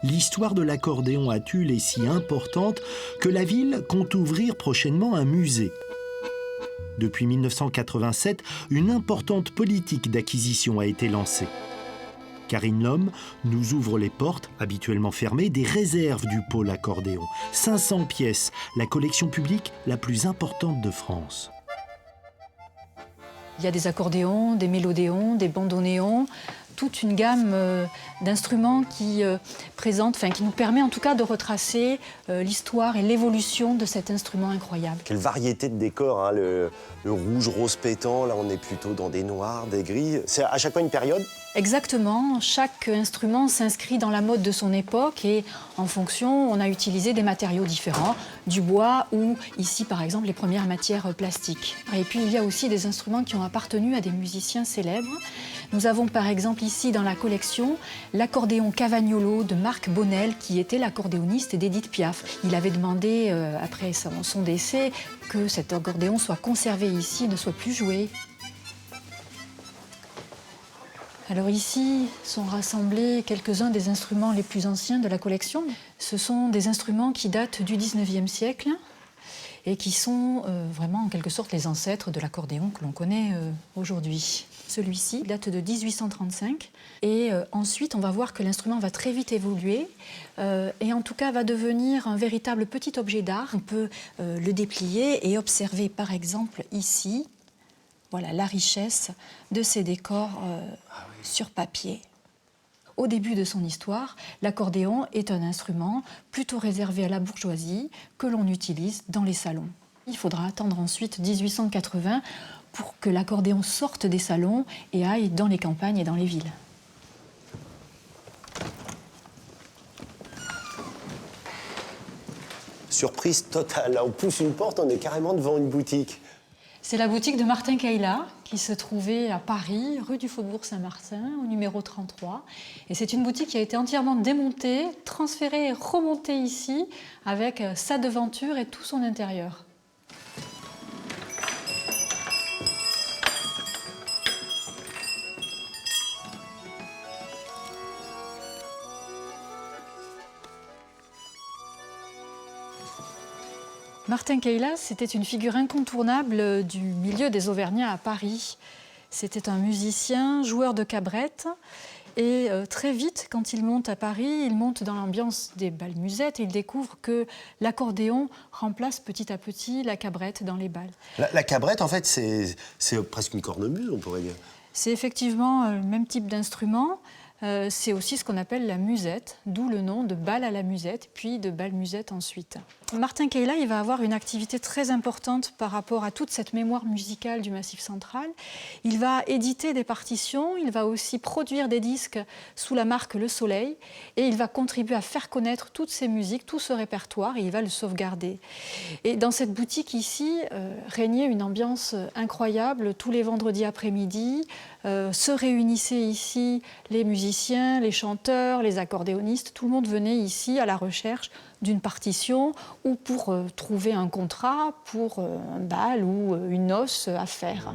L'histoire de l'accordéon à Tulle est si importante que la ville compte ouvrir prochainement un musée. Depuis 1987, une importante politique d'acquisition a été lancée. Karine Lhomme nous ouvre les portes, habituellement fermées, des réserves du pôle accordéon. 500 pièces, la collection publique la plus importante de France. Il y a des accordéons, des mélodéons, des bandonéons, toute une gamme d'instruments qui qui nous permet en tout cas de retracer l'histoire et l'évolution de cet instrument incroyable. Quelle variété de décors, hein, le rouge, rose pétant, là on est plutôt dans des noirs, des gris. C'est à chaque fois une période? Exactement, chaque instrument s'inscrit dans la mode de son époque et en fonction, on a utilisé des matériaux différents, du bois ou ici par exemple les premières matières plastiques. Et puis il y a aussi des instruments qui ont appartenu à des musiciens célèbres. Nous avons par exemple ici dans la collection l'accordéon Cavagnolo de Marc Bonnel qui était l'accordéoniste d'Édith Piaf. Il avait demandé après son décès que cet accordéon soit conservé ici et ne soit plus joué. Alors ici sont rassemblés quelques-uns des instruments les plus anciens de la collection. Ce sont des instruments qui datent du 19e siècle et qui sont vraiment en quelque sorte les ancêtres de l'accordéon que l'on connaît aujourd'hui. Celui-ci date de 1835 et ensuite on va voir que l'instrument va très vite évoluer et en tout cas va devenir un véritable petit objet d'art. On peut le déplier et observer par exemple ici, voilà la richesse de ces décors sur papier. Au début de son histoire, l'accordéon est un instrument plutôt réservé à la bourgeoisie que l'on utilise dans les salons. Il faudra attendre ensuite 1880 pour que l'accordéon sorte des salons et aille dans les campagnes et dans les villes. Surprise totale, là on pousse une porte, on est carrément devant une boutique. C'est la boutique de Martin Caïla qui se trouvait à Paris, rue du Faubourg Saint-Martin, au numéro 33. Et c'est une boutique qui a été entièrement démontée, transférée et remontée ici avec sa devanture et tout son intérieur. Martin Caïla, c'était une figure incontournable du milieu des Auvergnats à Paris. C'était un musicien, joueur de cabrette. Et très vite, quand il monte à Paris, il monte dans l'ambiance des bals musettes et il découvre que l'accordéon remplace petit à petit la cabrette dans les bals. La cabrette, en fait, c'est presque une cornemuse, on pourrait dire. C'est effectivement le même type d'instrument. C'est aussi ce qu'on appelle la musette, d'où le nom de bal à la musette, puis de bal musette ensuite. Martin Caïla, il va avoir une activité très importante par rapport à toute cette mémoire musicale du Massif central. Il va éditer des partitions, il va aussi produire des disques sous la marque Le Soleil et il va contribuer à faire connaître toutes ces musiques, tout ce répertoire et il va le sauvegarder. Et dans cette boutique ici, régnait une ambiance incroyable. Tous les vendredis après-midi, se réunissaient ici les musiciens, les chanteurs, les accordéonistes. Tout le monde venait ici à la recherche d'une partition ou pour trouver un contrat pour un bal ou une noce à faire.